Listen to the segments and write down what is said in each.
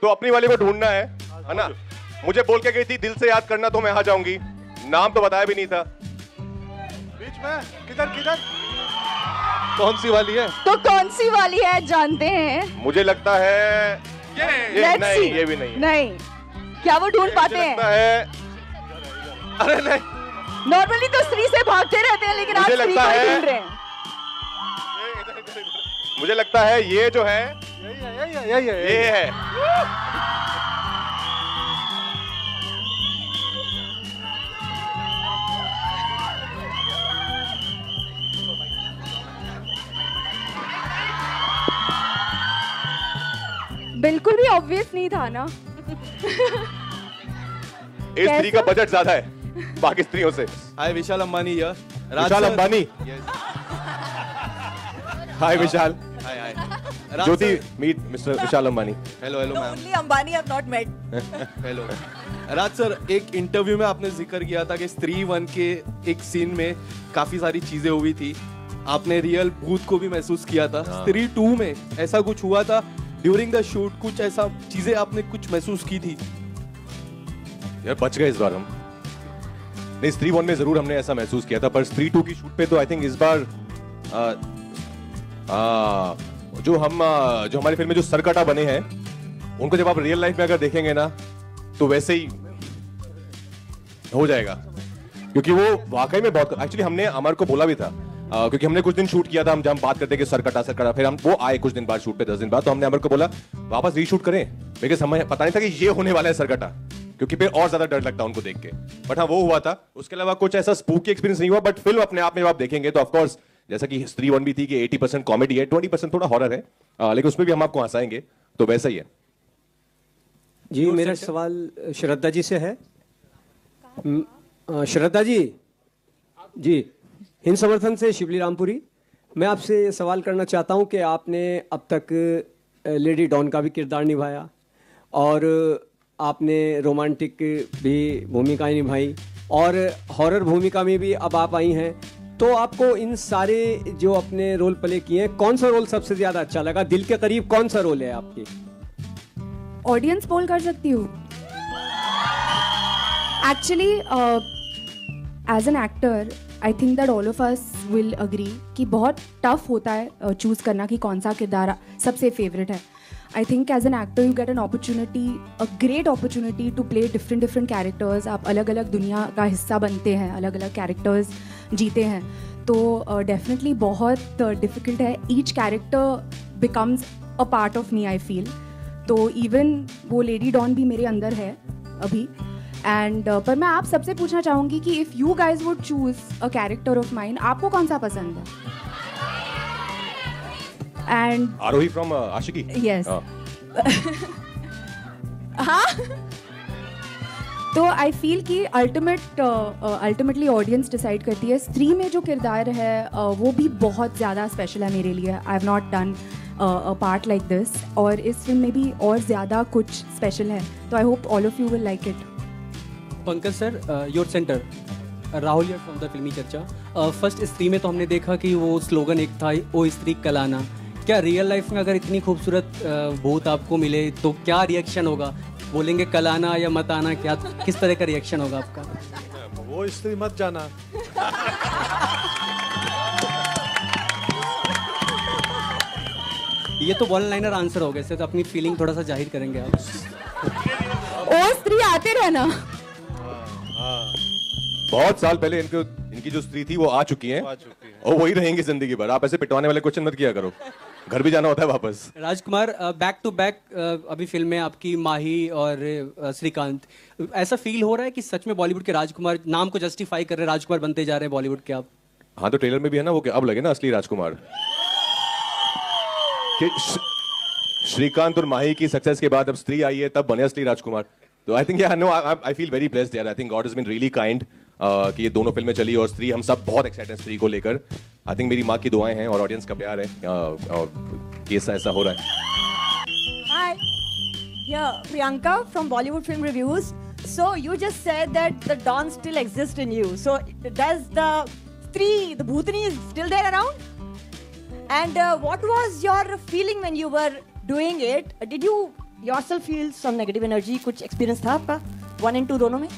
तो अपनी वाले को ढूंढना है ना? मुझे बोल के गई थी दिल से याद करना, तो मैं आ जाऊंगी। नाम तो बताया भी नहीं था। बीच में किधर किधर कौन सी वाली है? तो कौन सी वाली है जानते हैं? मुझे लगता है ये नहीं, ये भी नहीं। नहीं, क्या वो ढूंढ पाते हैं? अरे नहीं, नॉर्मली तो स्त्री से भागते रहते हैं, लेकिन आज स्त्री को ही ढूंढ रहे हैं। मुझे लगता है ये जो है यही है। ये है। बिल्कुल भी ऑब्वियस नहीं था ना। इस स्त्री का बजट ज्यादा है बाकी स्त्रियों से। हाय विशाल अंबानी यार। Vishal Ambani. Hi Vishal. Hi hi. Jyoti, meet mister Vishal Ambani. Hello hello ma'am. Only Ambani have not met. Hello Raj sir, एक इंटरव्यू में आपने जिक्र किया था कि स्त्री 1 के एक सीन में काफी सारी चीजें हुई थी, आपने रियल भूत को भी महसूस किया था। स्त्री 2 में ऐसा कुछ हुआ था ड्यूरिंग द शूट? कुछ ऐसा चीजें आपने कुछ महसूस की थी? यार बच गए इस बार हम। नहीं, स्त्री 1 में जरूर हमने ऐसा महसूस किया था, पर स्त्री 2 की शूट पे तो आई थिंक इस बार जो हमारी फिल्म में जो सरकटा बने हैं, उनको जब आप रियल लाइफ में अगर देखेंगे ना, तो वैसे ही हो जाएगा। क्योंकि वो वाकई में बहुत, एक्चुअली हमने अमर को बोला भी था, क्योंकि हमने कुछ दिन शूट किया था, हम जब बात करते कि सरकटा, फिर हम वो आए कुछ दिन बाद शूट पे, 10 दिन बाद, तो हमने अमर को बोला वापस रीशूट करें, बिकॉज हमें पता नहीं था कि ये होने वाला है सरकटा, क्योंकि फिर और ज्यादा डर लगता उनको देख के। बट हाँ, वो हुआ था। उसके अलावा कुछ ऐसा स्पूकी एक्सपीरियंस नहीं हुआ। बट फिल्म अपने आप में आप देखेंगे तो ऑफकोर्स, जैसा कि स्त्री 1 भी थी कि 80% कॉमेडी है, 20% थोड़ा हॉरर है, लेकिन उसमें भी हम आपको हंसाएंगे, तो वैसा ही है। जी, मेरा सवाल श्रद्धा जी से है। श्रद्धा जी, हिंद समर्थन से शिवली रामपुरी। मैं आपसे सवाल करना चाहता हूं कि आपने अब तक लेडी डॉन का भी किरदार निभाया और आपने रोमांटिक भी भूमिकाएं निभाई और हॉरर भूमिका में भी अब आप आई हैं, तो आपको इन सारे जो अपने रोल प्ले किए हैं, कौन सा रोल सबसे ज्यादा अच्छा लगा? दिल के करीब कौन सा रोल है आपकी? ऑडियंस पोल कर सकती हूँ। Actually as an actor I think that all of us will agree कि बहुत टफ होता है चूज करना कि कौन सा किरदार सबसे फेवरेट है। I think as an actor you get an opportunity, a great opportunity to play different characters. आप अलग अलग दुनिया का हिस्सा बनते हैं, अलग अलग कैरेक्टर्स जीते हैं, तो डेफिनेटली बहुत डिफिकल्ट है। Each character becomes a part of me, I feel. तो इवन वो लेडी डॉन भी मेरे अंदर है अभी। एंड पर मैं आप सबसे पूछना चाहूँगी कि if you guys would choose a character of mine, आपको कौन सा पसंद है? And Aarohi from Aashiqui. Yes. हाँ, तो आई फील कि अल्टीमेटली ऑडियंस डिसाइड करती है। स्त्री में जो किरदार है वो भी बहुत ज़्यादा स्पेशल है मेरे लिए। I have not done a part like this, और इस फिल्म में भी और ज़्यादा कुछ स्पेशल है, तो I hope all of you will like it. Pankaj sir, your centre Rahul यार फ्रॉम द फिल्मी चर्चा। फर्स्ट स्त्री में तो हमने देखा कि वो स्लोगन एक था, ओ स्त्री कलाना। क्या रियल लाइफ में अगर इतनी खूबसूरत भूत आपको मिले तो क्या रिएक्शन होगा? बोलेंगे कलाना या मत आना? क्या, किस तरह का रिएक्शन होगा आपका? वो स्त्री मत जाना। ये तो वन लाइनर आंसर हो गया सर, तो अपनी फीलिंग थोड़ा सा जाहिर करेंगे आप। ओ स्त्री आते रहना। बहुत साल पहले इनकी जो स्त्री थी वो आ चुकी हैं और वही रहेंगी जिंदगी भर। आप ऐसे पिटवाने वाले क्वेश्चन मत किया करो, घर भी जाना होता है वापस। राजकुमार, बैक टू बैक अभी फिल्म में आपकी माही और श्रीकांत, ऐसा फील हो रहा है कि सच में बॉलीवुड के राजकुमार नाम को जस्टिफाई कर रहे हैं, राजकुमार बनते जा रहे हैं बॉलीवुड के आप? हाँ, तो ट्रेलर में भी है ना वो, अब लगे ना असली राजकुमार। श्रीकांत और माही की सक्सेस के बाद अब स्त्री आई है, तब बने असली राजकुमार। तो I think I feel very blessed यार। I think God has been really kind कि ये दोनों फिल्में चली और स्त्री, हम सब बहुत एक्साइटेड हैं स्त्री को लेकर। आई थिंक मेरी माँ की दुआएं हैं और ऑडियंस का प्यार है और कैसा ऐसा हो रहा है। Hi, yeah, Priyanka from Bollywood Film Reviews. So you just said that the Don still exists in you. So does the Bhutani is still there around? And what was your feeling when you were doing it? Did you yourself feel some negative energy? कुछ experience था आपका 1 and 2 दोनों में?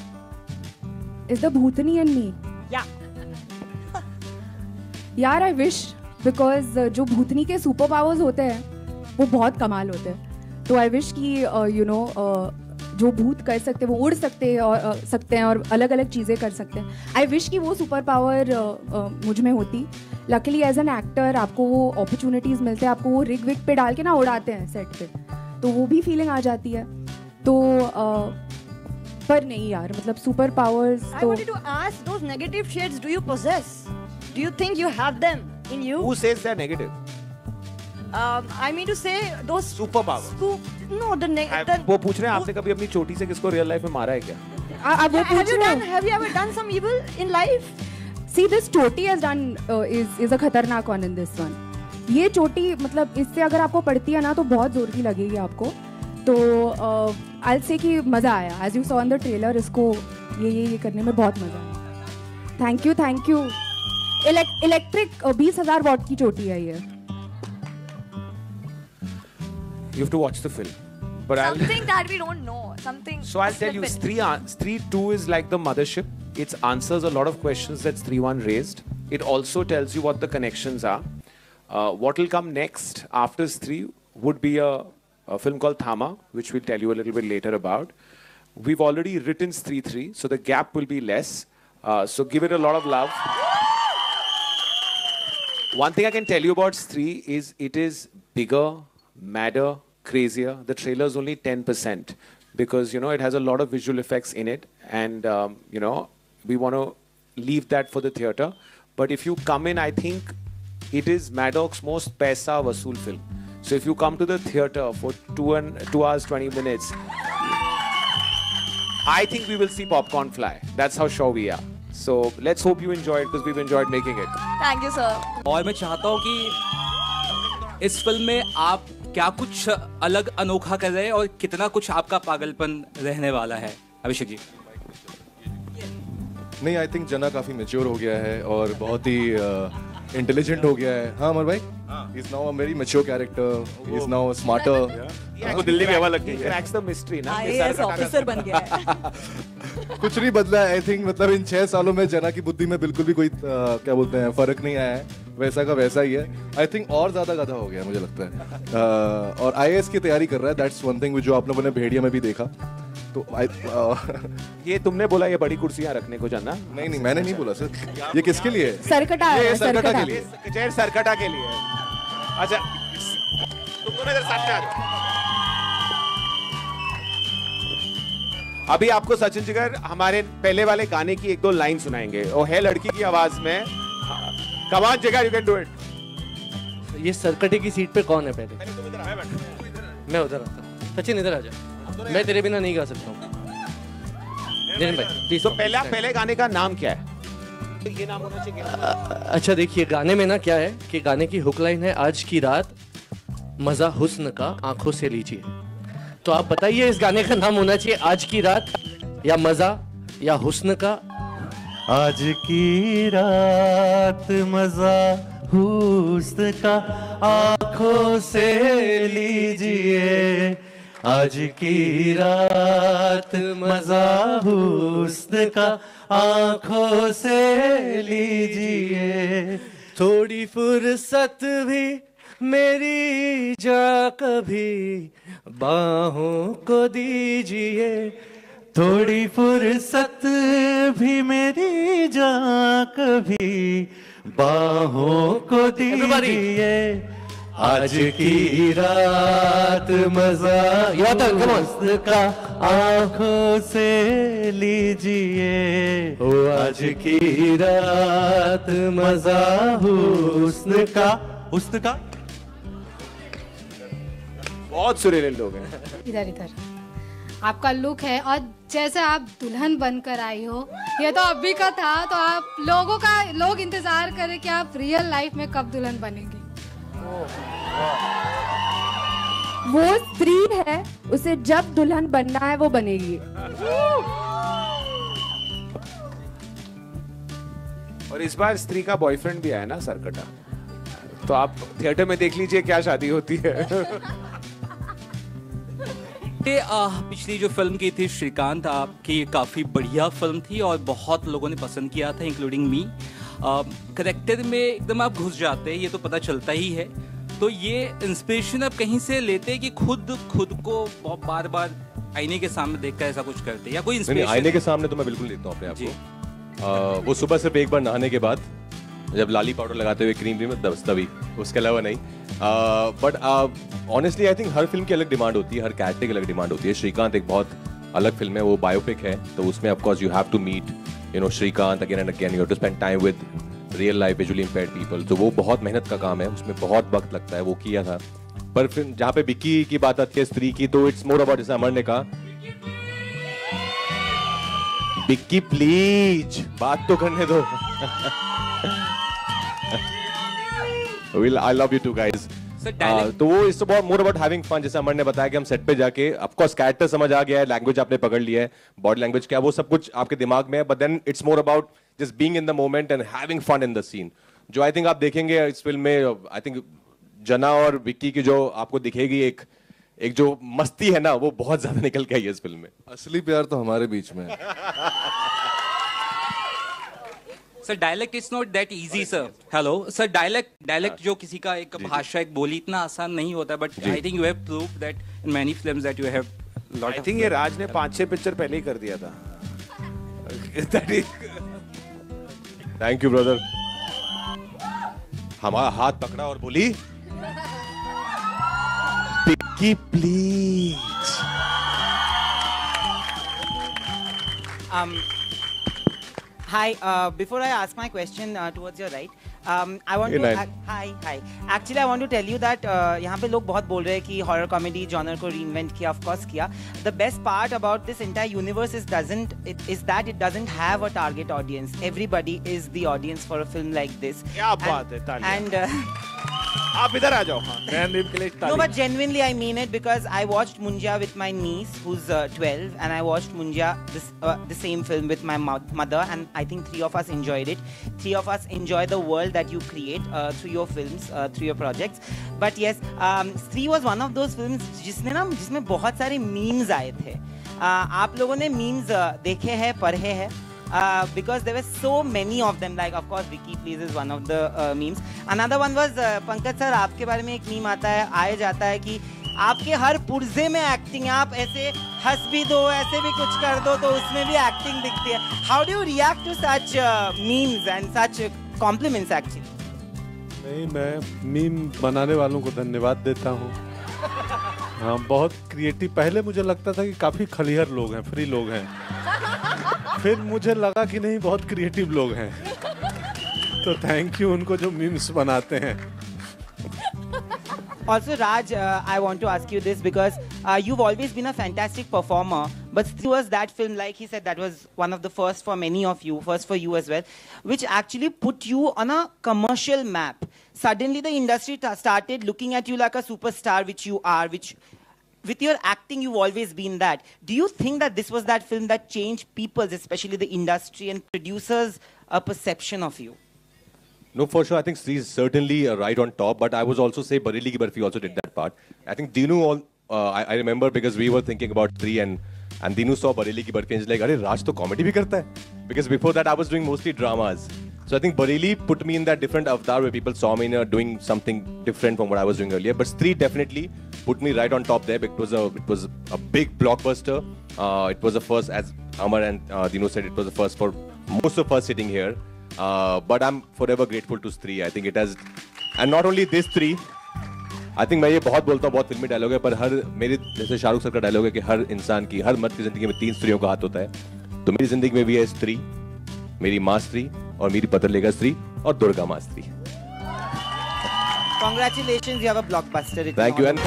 Is the Bhutani in me? Yeah. यार I wish, because जो भूतनी के super powers होते हैं वो बहुत कमाल होते हैं. तो आई विश कि यू नो जो भूत कर सकते हैं वो उड़ सकते हैं और अलग अलग चीज़ें कर सकते हैं. आई विश कि वो सुपर पावर मुझ में होती. लकीली एज एन एक्टर आपको वो अपॉर्चुनिटीज़ मिलते हैं, आपको वो रिग विग पे डाल के ना उड़ाते हैं सेट पे, तो वो भी फीलिंग आ जाती है. तो पर नहीं यार, मतलब सुपर पावर्स I तो wanted to ask, those negative shades do you possess? Do you think you have them in you? Who says they're negative? I mean to say those Superpower. No, the वो पूछ रहे हैं आपने कभी अपनी चोटी से किसको रियल लाइफ में मारा है क्या? आप वो पूछ रहे हैं. have you ever done some evil in life? See, this choti has done is a खतरनाक one in this one. ये चोटी मतलब इससे अगर आपको पड़ती है ना तो बहुत जोर की लगेगी आपको. तो I'll say कि मज़ा आया. As you saw in the trailer, इसको ये करने में बहुत मज़ा आया. Thank you. इलेक्ट्रिक 20,000 वॉट की चोटी है ये. You have to watch the film. But Something that we don't know. Something. So I'll tell you, Stree 2 is like the mothership. It answers a lot of questions that Stree 1 raised. It also tells you what the connections are. What will come next after Stree would be a film called Thama, which we'll tell you a little bit later about. We've already written Stree 3, so the gap will be less. So give it a lot of love. One thing I can tell you about Stree is it is bigger, madder, crazier. The trailer is only 10% because, you know, it has a lot of visual effects in it. And, you know, we want to leave that for the theatre. But if you come in, I think it is Maddox's most paisa vasool film. So if you come to the theatre for 2 hours, 20 minutes, I think we will see popcorn fly. That's how sure we are. So let's hope you enjoy it because we've enjoyed making it. Thank you, sir. और मैं चाहता हूँ कि इस film में आप क्या कुछ अलग अनोखा कर रहे हैं और कितना कुछ आपका पागलपन रहने वाला है. अभिषेक जी. नहीं, आई थिंक जना काफी मैच्योर हो गया है और बहुत ही इंटेलिजेंट हो गया है. हाँ अमर भाई, he is now a very mature character. He is now smarter. आपको दिल्ली में हवा लग गई है. Cracks the mystery ना. IAS ऑफिसर बन गया है. कुछ नहीं बदला है. आई थिंक मतलब इन 6 सालों में जना की बुद्धि में बिल्कुल भी कोई क्या बोलते हैं फर्क नहीं आया है. वैसा का वैसा ही है. आई थिंक और ज्यादा गधा हो गया मुझे लगता है. और IAS की तैयारी कर रहा है. दैट्स वन थिंग जो आप लोगों ने भेड़िया में भी देखा. तो ये तुमने बोला ये बड़ी कुर्सियां रखने को जाना. नहीं मैंने नहीं बोला सर. ये किसके लिए है? सरकटा है. सरकटा के लिए. कचेर सरकटा के लिए. अच्छा तुम दोनों इधर साथ में आ जाओ. अभी आपको सचिन जिगर हमारे पहले वाले गाने की 1-2 लाइन सुनाएंगे. वो है लड़की की आवाज में. कमान जिगर, यू कैन डू इट. ये सरकटे की सीट पे कौन है पहले? मैं उधर आता हूँ. सचिन इधर आ जा. मैं तेरे बिना नहीं गा सकता हूँ. भाई तो पहले गाने का नाम क्या है? ये नाम होना चाहिए. अच्छा देखिए, गाने में ना क्या है कि गाने की हुक लाइन है आज की रात मजा हुस्न का आंखों से लीजिए. तो आप बताइए इस गाने का नाम होना चाहिए आज की रात या मजा या हुस्न का? आज की रात मजा हुस्न का आंखों से लीजिए. आज की रात मजा हुस्न का आंखों से लीजिए. थोड़ी फुर्सत भी मेरी जा कभी बाहों को दीजिए. थोड़ी फुर्सत भी मेरी जा कभी बाहों को दीजिए. आज की रात मजा हुस्न का आंखों से लीजिए. आज की रात मजा हुस्न का. बहुत सुरीले लोग हैं. इधर आपका लुक है और जैसे आप दुल्हन बनकर आई हो, ये तो अभी का था. तो आप लोग इंतजार करें कि आप रियल लाइफ में कब दुल्हन बनेंगी. वो स्त्री है, उसे जब दुल्हन बनना है वो बनेगी. और इस बार स्त्री का बॉयफ्रेंड भी आया ना सरकटा. तो आप थिएटर में देख लीजिए क्या शादी होती है. ये पिछली जो फिल्म की थी श्रीकांत, आपकी काफ़ी बढ़िया फिल्म थी और बहुत लोगों ने पसंद किया था, इंक्लूडिंग मी। करेक्टर में एकदम आप घुस जाते हैं, ये तो पता चलता ही है। तो ये इंस्पिरेशन आप कहीं से लेते हैं कि खुद को बार बार आईने के सामने देखकर ऐसा कुछ करते हैं, या कोई इंस्पिरेशन? आईने के सामने तो मैं बिल्कुल देखता हूँ अपने आप को। वो सुबह सिर्फ एक बार नहाने के बाद, जब लाली पाउडर लगाते हुए क्रीम में तभी, उसके अलावा नहीं। But honestly I think her film की अलग डिमांड होती है, हर कैरेक्टर की अलग डिमांड होती है। श्रीकांत एक बहुत अलग फिल्म है, वो बायोपिक है, तो उसमें of course you have to meet Srikanth again and again, you have to spend time with real life visually impaired people. तो वो बहुत मेहनत का काम है, उसमें बहुत वक्त लगता है, वो किया था। पर फिर जहाँ पे विक्की की बात आती है स्त्री की, तो इट्स मोर अबाउट, जैसे अमर ने कहा, विक्की प्लीज बात तो करने दो। I love you too guys. तो वो it's about more about having fun. जैसे अमर ने बताया कि हम सेट पे जाके, ऑफ कोर्स कैरेक्टर समझ आ गया है, लैंग्वेज आपने पकड़ लिया है, बॉडी लैंग्वेज क्या, वो सब कुछ आपके दिमाग में है, but then it's more about just being in the moment and having fun in the scene. जो आई थिंक आप देखेंगे इस फिल्म में, आई थिंक जना और विक्की की जो आपको दिखेगी एक जो मस्ती है ना, वो बहुत ज्यादा निकल के आई है इस फिल्म में। असली प्यार तो हमारे बीच में है। Sir dialect is not that easy sir. Hello sir, dialect जो किसी का एक भाषा, एक बोली, इतना आसान नहीं होता है, but I think you have proved that in many films that you have lot. I think ये राज ने 5-6 पिक्चर पहले ही कर दिया था। Thank you brother. हमारा हाथ पकड़ा और बोली, Vicky please. Hi, before I ask my question towards your right, I want to hi. Actually, I want to tell you that यहाँ पे लोग बहुत बोल रहे हैं कि horror comedy genre को reinvent किया, of course किया. The best part about this entire universe is that it doesn't have a target audience. Everybody is the audience for a film like this. क्या बात है, तालियां। आप इधर आ जाओ। No, but genuinely I mean it, because I watched Munja with my niece who's 12, and I watched Munja the same film with my mother, and I think 3 of us enjoyed it. 3 of us enjoy the world that you create through your films, through your projects. But yes, Stree was one of those films जिसमें बहुत सारे memes आए थे। आप लोगों ने memes देखे हैं, पढ़े हैं? Because there were so many of them, like of course Vicky Please is one of the memes. Another one was Pankaj sir, आपके बारे में एक मीम आता है, आया जाता है कि आपके हर पुर्जे में एक्टिंग है, आप ऐसे हंस भी दो, ऐसे भी कुछ कर दो तो उसमें भी एक्टिंग दिखती है। How do you react to such memes and such compliments actually? नहीं, मैं मीम बनाने वालों को धन्यवाद देता हूँ। हाँ, बहुत क्रिएटिव। पहले मुझे लगता था कि काफी खलिहर लोग हैं, फ्री लोग हैं, फिर मुझे लगा कि नहीं, बहुत क्रिएटिव लोग हैं। तो थैंक यू उनको जो मीम्स बनाते हैं। Also, Raj, I want to ask you this, because you've always been a fantastic performer, but Stree was that film, like he said, that was one of the first for many of you, first for you as well, which actually put you on a commercial map. Suddenly the industry started looking at you like a superstar, which you are, which with your acting you've always been that. Do you think that this was that film that changed people's, especially the industry and producers, perception of you? No, for sure. I think Stree is certainly right on top, but I was also say Bareilly Ki Barfi also did that part. I think Dinu, I remember, because we were thinking about Stree, and Dinu saw Bareilly Ki Barfi and he's like, "Arey, Raj to comedy bhi karta hai." Because before that I was doing mostly dramas. So I think Bareilly put me in that different avatar where people saw me doing something different from what I was doing earlier. But Stree definitely put me right on top there. It was a big blockbuster. It was the first, as Amar and Dinu said, it was the first for most of us sitting here. But I'm forever grateful to Stree. I think it has, and not only this Stree. I think मैं ये बहुत बोलता हूँ, बहुत फिल्मी dialogue है, पर हर मेरे जैसे शाहरुख सर का डायलॉग है कि हर इंसान की, हर मर्द की जिंदगी में 3 स्त्रियों का हाथ होता है। तो मेरी जिंदगी में भी है स्त्री, मेरी माँ स्त्री, और मेरी पतरलेखा स्त्री, और दुर्गा माँ स्त्री। Congratulations, you have a blockbuster. Thank you. And